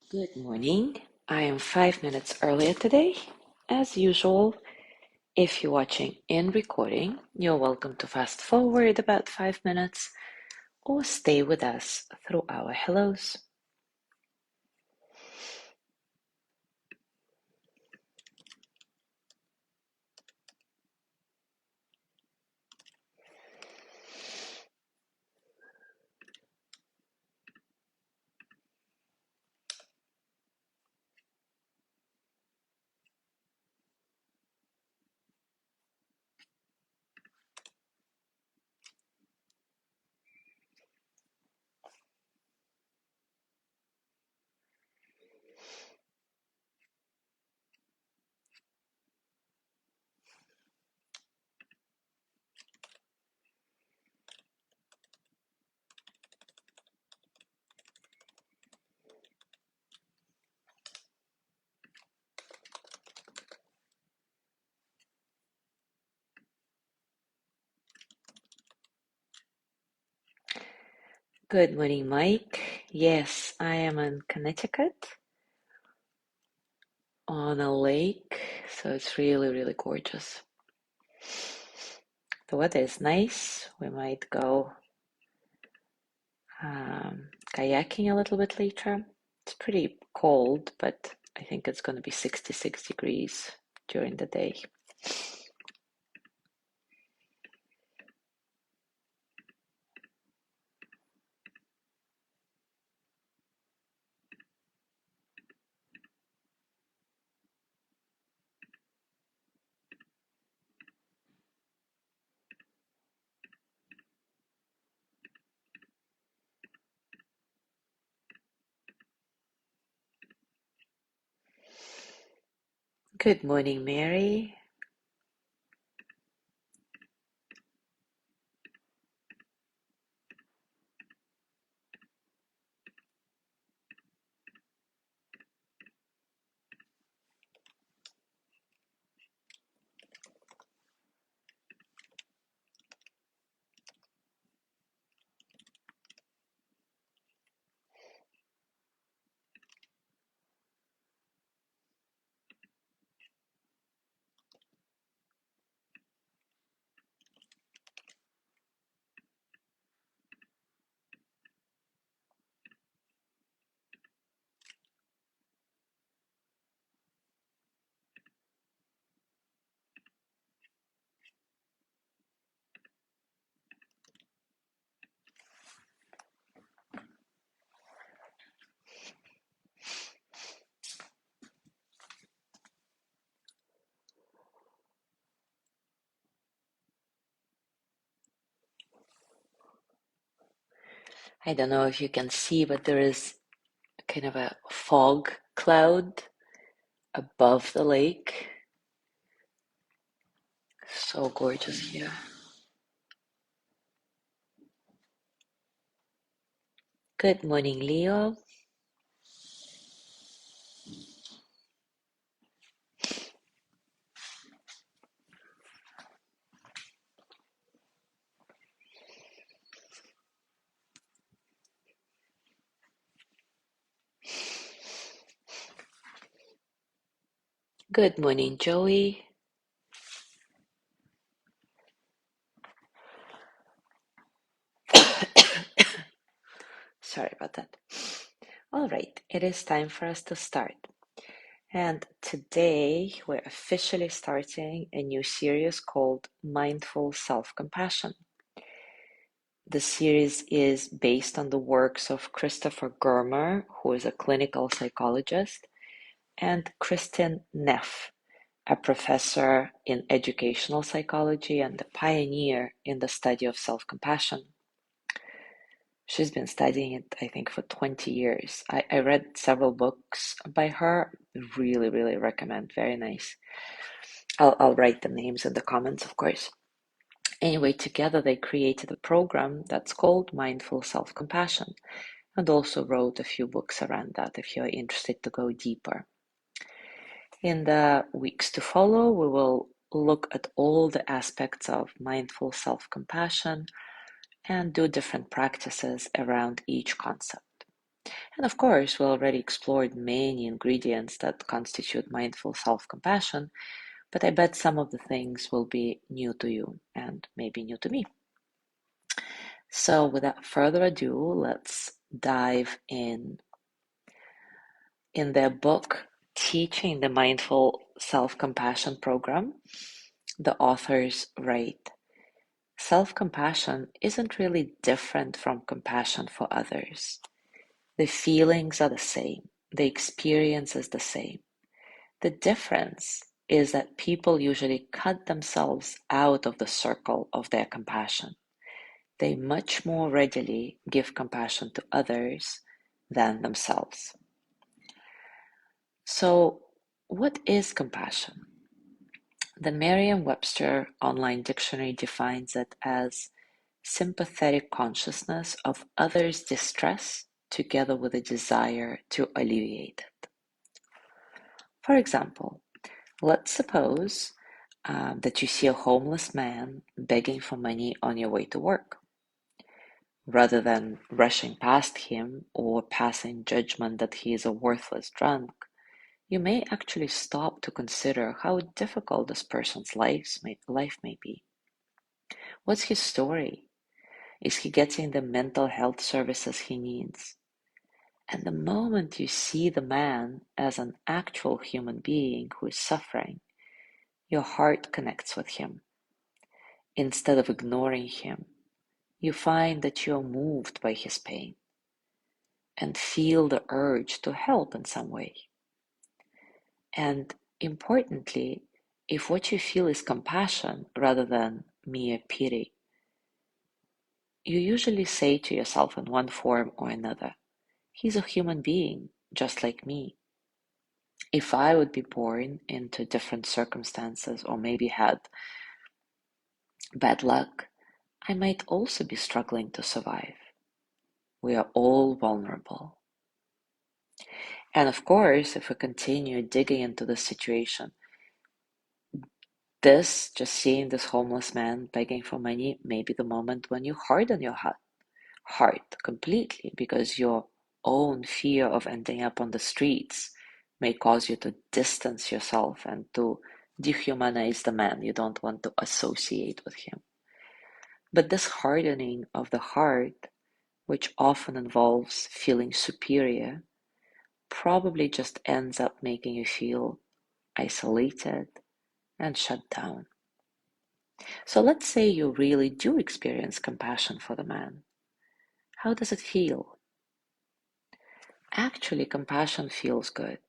Good morning. I am 5 minutes earlier today. As usual, if you're watching in recording, you're welcome to fast forward about 5 minutes or stay with us through our hellos. Good morning, Mike. Yes, I am in Connecticut on a lake, so it's really, really gorgeous. The weather is nice. We might go kayaking a little bit later. It's pretty cold, but I think it's going to be 66 degrees during the day. Good morning, Mary. I don't know if you can see, but there is kind of a fog cloud above the lake. So gorgeous here. Good morning, Leo. Good morning, Joey. Sorry about that. All right, it is time for us to start. And today we're officially starting a new series called Mindful Self-Compassion. The series is based on the works of Christopher Germer, who is a clinical psychologist, and Kristin Neff, a professor in educational psychology and a pioneer in the study of self-compassion. She's been studying it, I think, for 20 years. I read several books by her. Really, really recommend. Very nice. I'll write the names in the comments, of course. Anyway, together they created a program that's called Mindful Self-Compassion and also wrote a few books around that if you're interested to go deeper. In the weeks to follow, we will look at all the aspects of mindful self-compassion and do different practices around each concept. And of course, we already explored many ingredients that constitute mindful self-compassion, but I bet some of the things will be new to you and maybe new to me. So without further ado, let's dive in. In their book, Teaching the Mindful Self-Compassion Program, the authors write, self-compassion isn't really different from compassion for others. The feelings are the same. The experience is the same. The difference is that people usually cut themselves out of the circle of their compassion. They much more readily give compassion to others than themselves. So, what is compassion? The Merriam-Webster Online Dictionary defines it as sympathetic consciousness of others' distress together with a desire to alleviate it. For example, let's suppose that you see a homeless man begging for money on your way to work. Rather than rushing past him or passing judgment that he is a worthless drunk, you may actually stop to consider how difficult this person's life may be. What's his story? Is he getting the mental health services he needs? And the moment you see the man as an actual human being who is suffering, your heart connects with him. Instead of ignoring him, you find that you are moved by his pain and feel the urge to help in some way. And importantly, if what you feel is compassion rather than mere pity, you usually say to yourself in one form or another, he's a human being, just like me. If I would be born into different circumstances or maybe had bad luck, I might also be struggling to survive. We are all vulnerable. And of course, if we continue digging into the situation, just seeing this homeless man begging for money may be the moment when you harden your heart completely because your own fear of ending up on the streets may cause you to distance yourself and to dehumanize the man. You don't want to associate with him. But this hardening of the heart, which often involves feeling superior, probably just ends up making you feel isolated and shut down. So let's say you really do experience compassion for the man. How does it feel? Actually, compassion feels good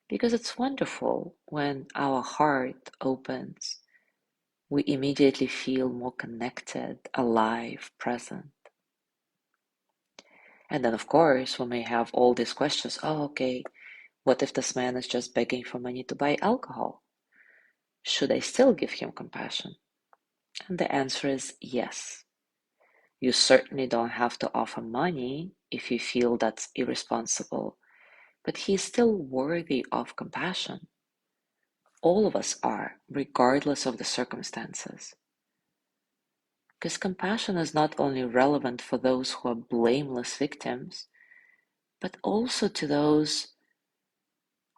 because it's wonderful when our heart opens. We immediately feel more connected, alive, present. And then, of course, we may have all these questions. Oh, okay, what if this man is just begging for money to buy alcohol? Should I still give him compassion? And the answer is yes. You certainly don't have to offer money if you feel that's irresponsible, but he is still worthy of compassion. All of us are, regardless of the circumstances. Because compassion is not only relevant for those who are blameless victims, but also to those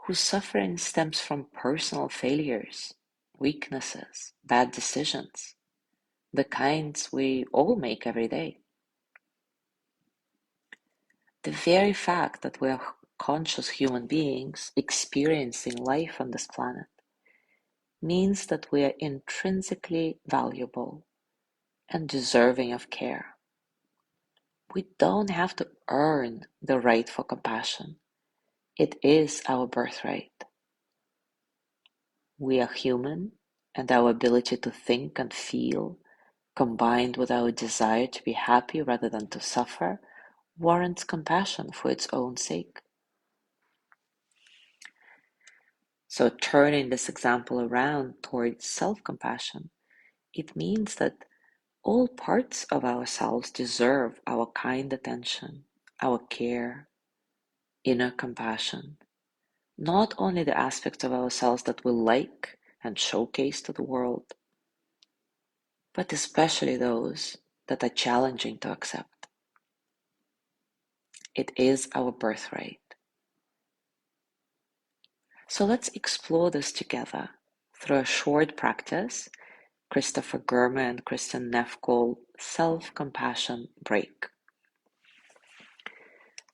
whose suffering stems from personal failures, weaknesses, bad decisions, the kinds we all make every day. The very fact that we are conscious human beings experiencing life on this planet means that we are intrinsically valuable and deserving of care. We don't have to earn the right for compassion. It is our birthright. We are human, and our ability to think and feel, combined with our desire to be happy rather than to suffer, warrants compassion for its own sake. So turning this example around towards self-compassion, it means that all parts of ourselves deserve our kind attention, our care, inner compassion. Not only the aspects of ourselves that we like and showcase to the world, but especially those that are challenging to accept. It is our birthright. So let's explore this together through a short practice Christopher Germer and Kristin Neff call self-compassion break.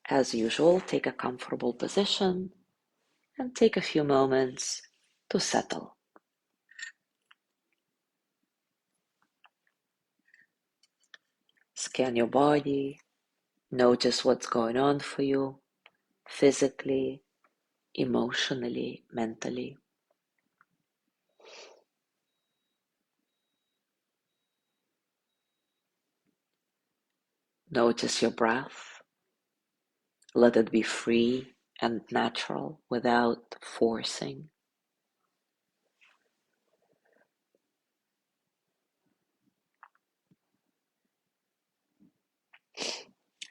As usual, take a comfortable position and take a few moments to settle. Scan your body, notice what's going on for you, physically, emotionally, mentally. Notice your breath. Let it be free and natural without forcing.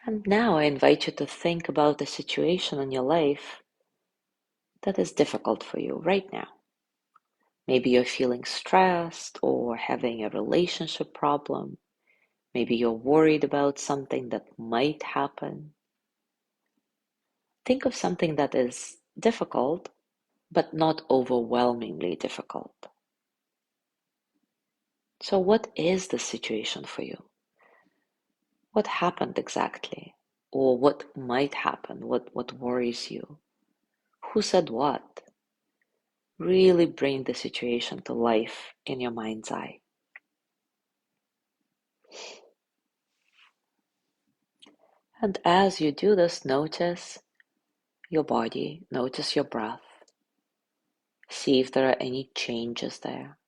And now I invite you to think about a situation in your life that is difficult for you right now. Maybe you're feeling stressed or having a relationship problem. Maybe you're worried about something that might happen. Think of something that is difficult, but not overwhelmingly difficult. So, what is the situation for you? What happened exactly? Or what might happen? What worries you? Who said what? Really bring the situation to life in your mind's eye. And as you do this, notice your body, notice your breath. See if there are any changes there.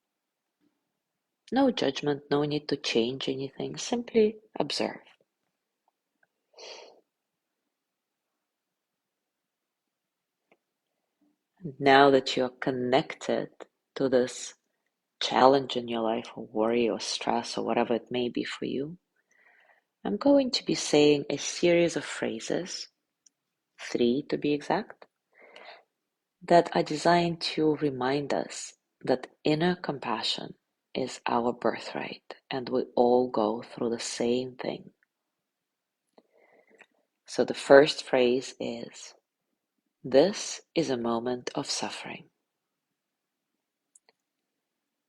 No judgment, no need to change anything, simply observe. And now that you're connected to this challenge in your life, or worry, or stress, or whatever it may be for you, I'm going to be saying a series of phrases, 3 to be exact, that are designed to remind us that inner compassion is our birthright and we all go through the same thing. So the first phrase is, this is a moment of suffering.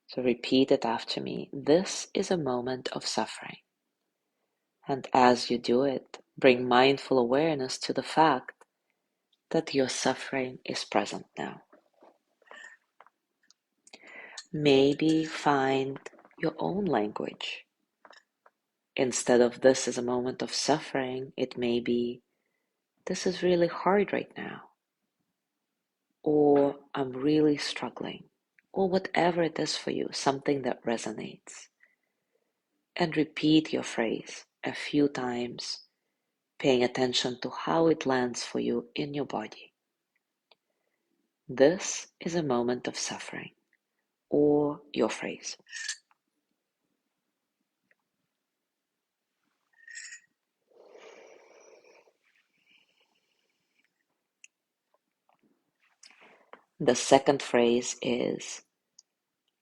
So repeat it after me. This is a moment of suffering. And as you do it, bring mindful awareness to the fact that your suffering is present now. Maybe find your own language. Instead of this is a moment of suffering, it may be, this is really hard right now. Or I'm really struggling. Or whatever it is for you, something that resonates. And repeat your phrase a few times, paying attention to how it lands for you in your body. This is a moment of suffering, or your phrase. The second phrase is,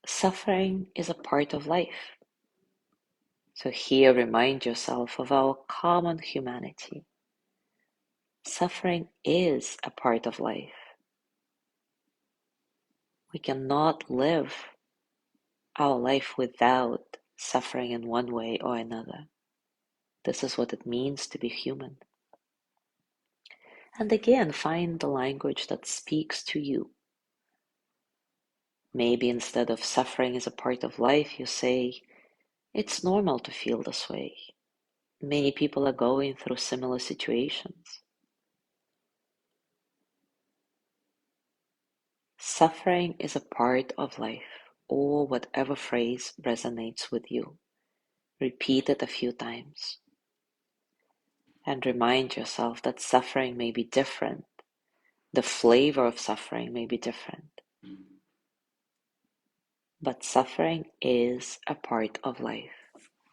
suffering is a part of life. So here remind yourself of our common humanity. Suffering is a part of life. We cannot live our life without suffering in one way or another. This is what it means to be human. And again, find the language that speaks to you. Maybe instead of suffering is a part of life, you say, it's normal to feel this way. Many people are going through similar situations. Suffering is a part of life, or whatever phrase resonates with you. Repeat it a few times. And remind yourself that suffering may be different. The flavor of suffering may be different. But suffering is a part of life,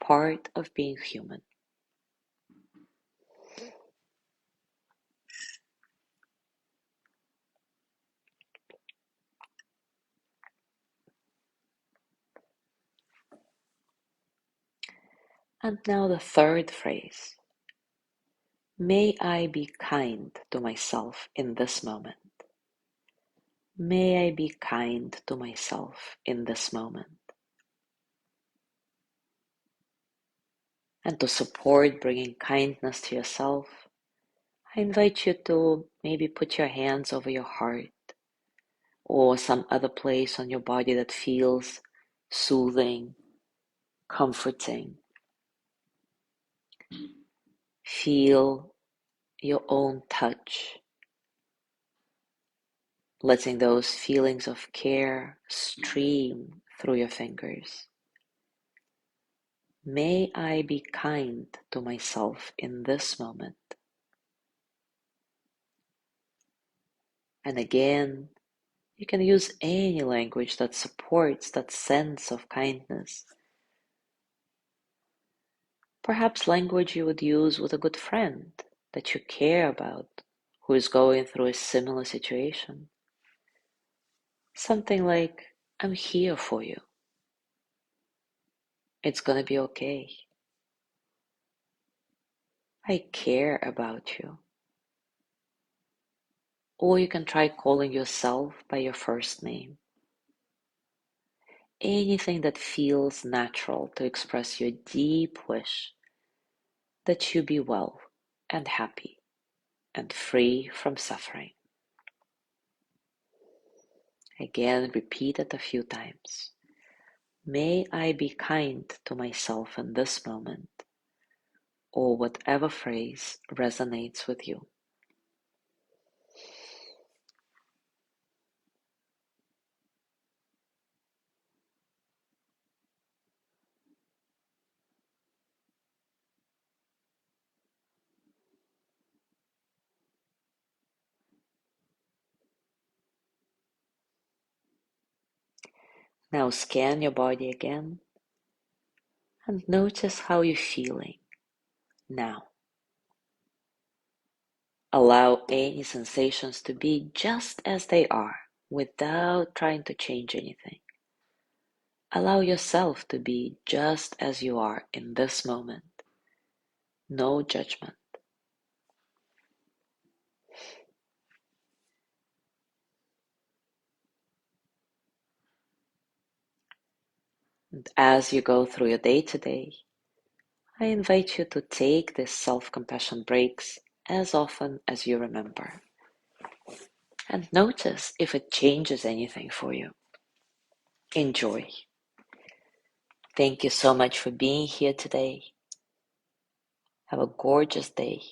part of being human. And now the third phrase. May I be kind to myself in this moment. May I be kind to myself in this moment. And to support bringing kindness to yourself, I invite you to maybe put your hands over your heart or some other place on your body that feels soothing, comforting. Feel your own touch, letting those feelings of care stream through your fingers. May I be kind to myself in this moment. And again, you can use any language that supports that sense of kindness. Perhaps language you would use with a good friend that you care about, who is going through a similar situation. Something like, I'm here for you. It's gonna be okay. I care about you. Or you can try calling yourself by your first name. Anything that feels natural to express your deep wish that you be well and happy and free from suffering. Again, repeat it a few times. May I be kind to myself in this moment, or whatever phrase resonates with you. Now scan your body again and notice how you're feeling now. Allow any sensations to be just as they are without trying to change anything. Allow yourself to be just as you are in this moment. No judgment. And as you go through your day today, I invite you to take these self-compassion breaks as often as you remember. And notice if it changes anything for you. Enjoy. Thank you so much for being here today. Have a gorgeous day,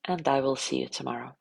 and I will see you tomorrow.